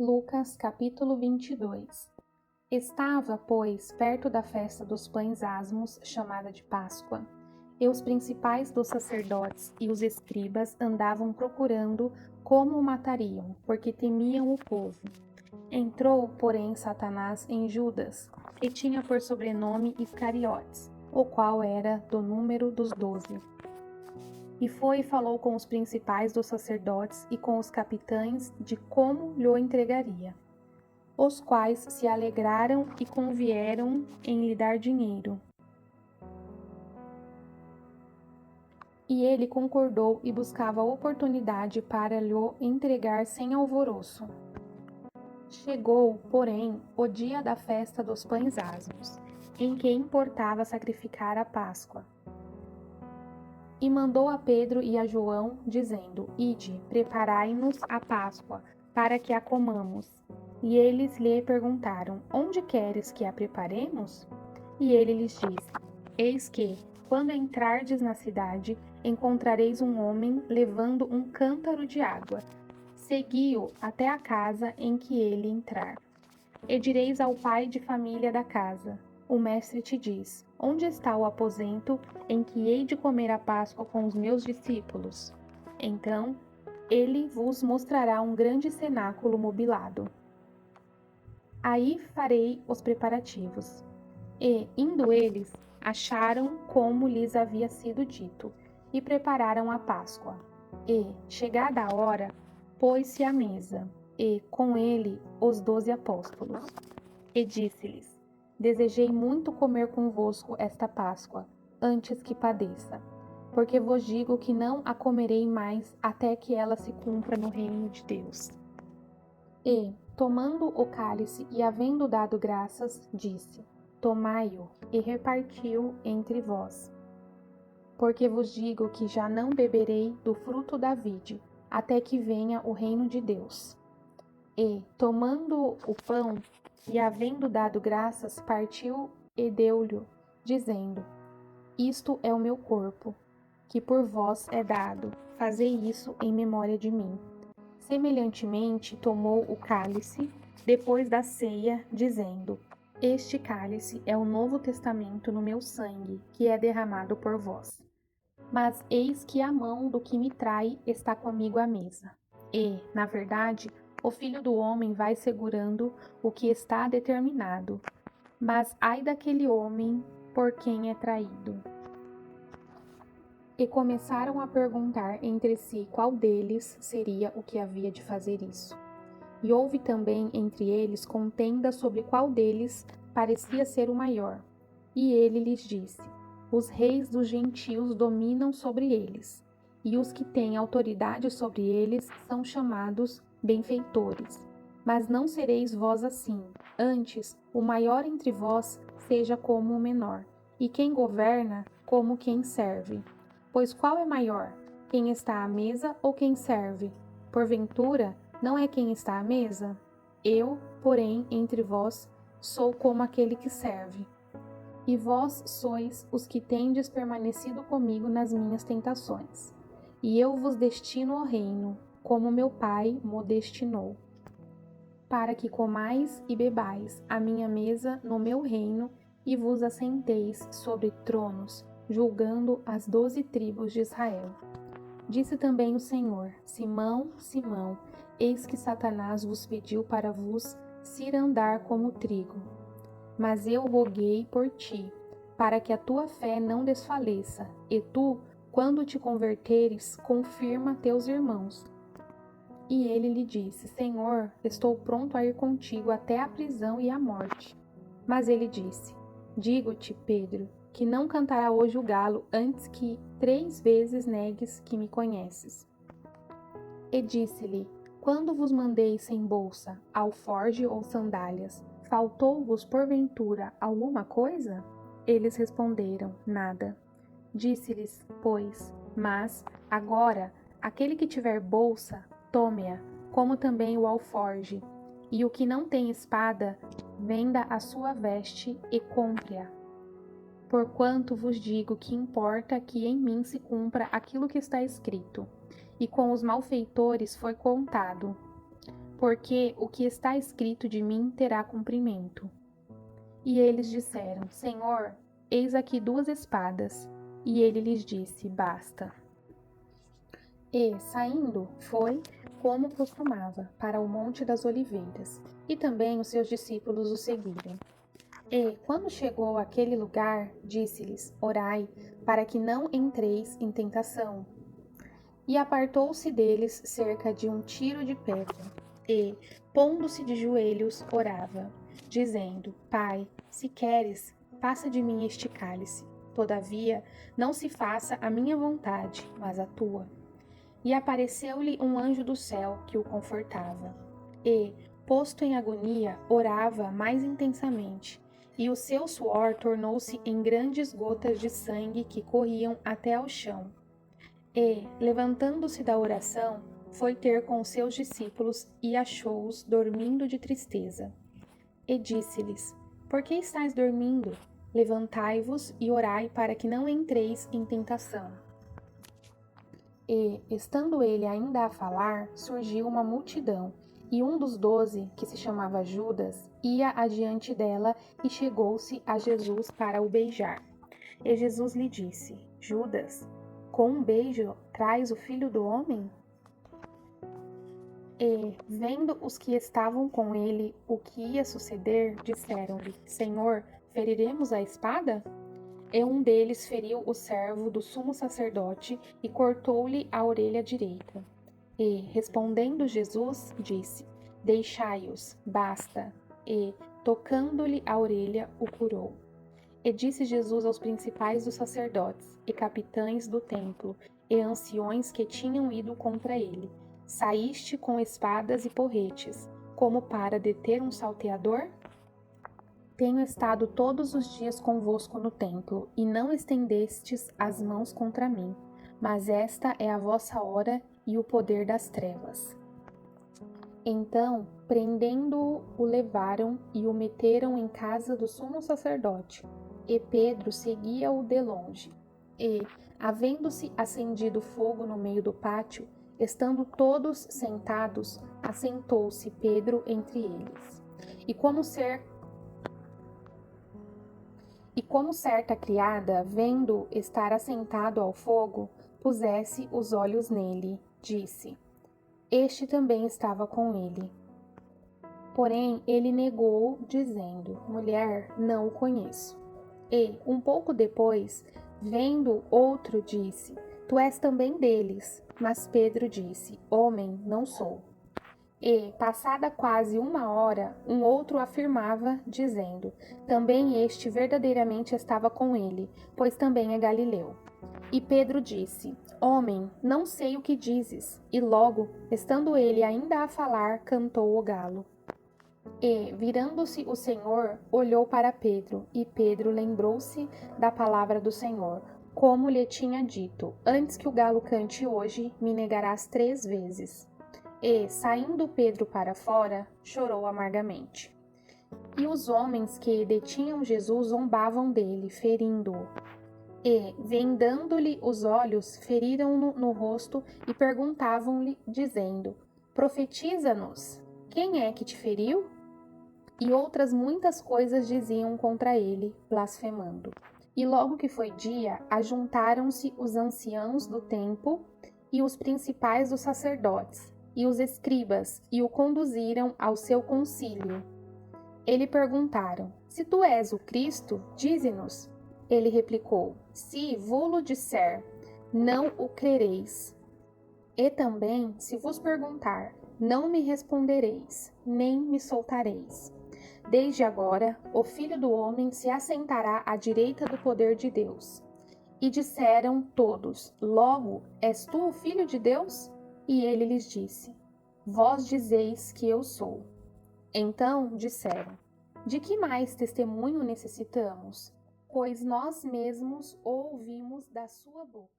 Lucas capítulo 22. Estava, pois, perto da festa dos pães asmos, chamada de Páscoa, e os principais dos sacerdotes e os escribas andavam procurando como o matariam, porque temiam o povo. Entrou, porém, Satanás em Judas, que tinha por sobrenome Iscariotes, o qual era do número dos 12. E foi e falou com os principais dos sacerdotes e com os capitães de como lhe entregaria, os quais se alegraram e convieram em lhe dar dinheiro. E ele concordou e buscava oportunidade para lhe entregar sem alvoroço. Chegou, porém, o dia da festa dos pães asmos, em que importava sacrificar a Páscoa. E mandou a Pedro e a João, dizendo: Ide, preparai-nos a Páscoa, para que a comamos. E eles lhe perguntaram: Onde queres que a preparemos? E ele lhes disse: Eis que, quando entrardes na cidade, encontrareis um homem levando um cântaro de água. Segui-o até a casa em que ele entrar. E direis ao pai de família da casa: O mestre te diz: Onde está o aposento em que hei de comer a Páscoa com os meus discípulos? Então ele vos mostrará um grande cenáculo mobilado. Aí farei os preparativos. E, indo eles, acharam como lhes havia sido dito, e prepararam a Páscoa. E, chegada a hora, pôs-se à mesa, e com ele os 12 apóstolos. E disse-lhes: Desejei muito comer convosco esta Páscoa, antes que padeça, porque vos digo que não a comerei mais até que ela se cumpra no reino de Deus. E, tomando o cálice e havendo dado graças, disse: Tomai-o e reparti-o entre vós. Porque vos digo que já não beberei do fruto da vide, até que venha o reino de Deus. E, tomando o pão, e havendo dado graças, partiu e deu-lhe, dizendo: Isto é o meu corpo, que por vós é dado. Fazei isso em memória de mim. Semelhantemente, tomou o cálice, depois da ceia, dizendo: Este cálice é o novo testamento no meu sangue, que é derramado por vós. Mas eis que a mão do que me trai está comigo à mesa. E, na verdade, o Filho do Homem vai segurando o que está determinado. Mas ai daquele homem por quem é traído. E começaram a perguntar entre si qual deles seria o que havia de fazer isso. E houve também entre eles contenda sobre qual deles parecia ser o maior. E ele lhes disse: Os reis dos gentios dominam sobre eles, e os que têm autoridade sobre eles são chamados benfeitores. Mas não sereis vós assim. Antes, o maior entre vós seja como o menor, e quem governa como quem serve. Pois qual é maior, quem está à mesa ou quem serve? Porventura, não é quem está à mesa? Eu, porém, entre vós, sou como aquele que serve. E vós sois os que tendes permanecido comigo nas minhas tentações. E eu vos destino ao reino, como meu Pai mo destinou, para que comais e bebais à minha mesa no meu reino e vos assenteis sobre tronos, julgando as 12 tribos de Israel. Disse também o Senhor: Simão, Simão, eis que Satanás vos pediu para vos cirandar como trigo. Mas eu roguei por ti, para que a tua fé não desfaleça, e tu, quando te converteres, confirma teus irmãos. E ele lhe disse: Senhor, estou pronto a ir contigo até a prisão e a morte. Mas ele disse: Digo-te, Pedro, que não cantará hoje o galo antes que 3 vezes negues que me conheces. E disse-lhe: Quando vos mandei sem bolsa, alforge ou sandálias, faltou-vos porventura alguma coisa? Eles responderam: Nada. Disse-lhes, pois: Mas, agora, aquele que tiver bolsa, tome-a, como também o alforge, e o que não tem espada, venda a sua veste e compre-a. Porquanto vos digo que importa que em mim se cumpra aquilo que está escrito. E com os malfeitores foi contado. porque o que está escrito de mim terá cumprimento. E eles disseram: Senhor, eis aqui 2 espadas. E ele lhes disse: Basta. E, saindo, foi, como costumava, para o Monte das Oliveiras, e também os seus discípulos o seguiram. E, quando chegou àquele lugar, disse-lhes: Orai, para que não entreis em tentação. E apartou-se deles cerca de 1 tiro de pedra, e, pondo-se de joelhos, orava, dizendo: Pai, se queres, passa de mim este cálice. Todavia, não se faça a minha vontade, mas a tua. E apareceu-lhe um anjo do céu que o confortava. E, posto em agonia, orava mais intensamente, e o seu suor tornou-se em grandes gotas de sangue que corriam até ao chão. E, levantando-se da oração, foi ter com os seus discípulos e achou-os dormindo de tristeza. E disse-lhes: Por que estáis dormindo? Levantai-vos e orai para que não entreis em tentação. E, estando ele ainda a falar, surgiu uma multidão, e um dos 12, que se chamava Judas, ia adiante dela e chegou-se a Jesus para o beijar. E Jesus lhe disse: Judas, com um beijo traz o Filho do Homem? E, vendo os que estavam com ele o que ia suceder, disseram-lhe: Senhor, feriremos a espada? E um deles feriu o servo do sumo sacerdote e cortou-lhe a orelha direita. E, respondendo Jesus, disse: Deixai-os, basta. E, tocando-lhe a orelha, o curou. E disse Jesus aos principais dos sacerdotes, e capitães do templo, e anciões que tinham ido contra ele: Saíste com espadas e porretes, como para deter um salteador? Tenho estado todos os dias convosco no templo, e não estendestes as mãos contra mim, mas esta é a vossa hora e o poder das trevas. Então, prendendo-o, o levaram e o meteram em casa do sumo sacerdote, e Pedro seguia-o de longe. E, havendo-se acendido fogo no meio do pátio, estando todos sentados, assentou-se Pedro entre eles. E como certa criada, vendo estar assentado ao fogo, pusesse os olhos nele, disse: Este também estava com ele. Porém, ele negou, dizendo: Mulher, não o conheço. E, um pouco depois, vendo outro, disse: Tu és também deles. Mas Pedro disse: Homem, não sou. E, passada quase 1 hora, um outro afirmava, dizendo: Também este verdadeiramente estava com ele, pois também é galileu. E Pedro disse: Homem, não sei o que dizes. E logo, estando ele ainda a falar, cantou o galo. E, virando-se o Senhor, olhou para Pedro, e Pedro lembrou-se da palavra do Senhor, como lhe tinha dito: Antes que o galo cante hoje, me negarás 3 vezes. E, saindo Pedro para fora, chorou amargamente. E os homens que detinham Jesus zombavam dele, ferindo-o. E, vendando-lhe os olhos, feriram-no no rosto e perguntavam-lhe, dizendo: Profetiza-nos, quem é que te feriu? E outras muitas coisas diziam contra ele, blasfemando. E logo que foi dia, ajuntaram-se os anciãos do templo e os principais dos sacerdotes, e os escribas, e o conduziram ao seu concílio. Ele perguntaram: Se tu és o Cristo, dize-nos. Ele replicou: Se vô-lo disser, não o crereis. E também, se vos perguntar, não me respondereis, nem me soltareis. Desde agora, o Filho do Homem se assentará à direita do poder de Deus. E disseram todos: Logo, és tu o Filho de Deus? E ele lhes disse: Vós dizeis que eu sou. Então disseram: De que mais testemunho necessitamos? Pois nós mesmos o ouvimos da sua boca.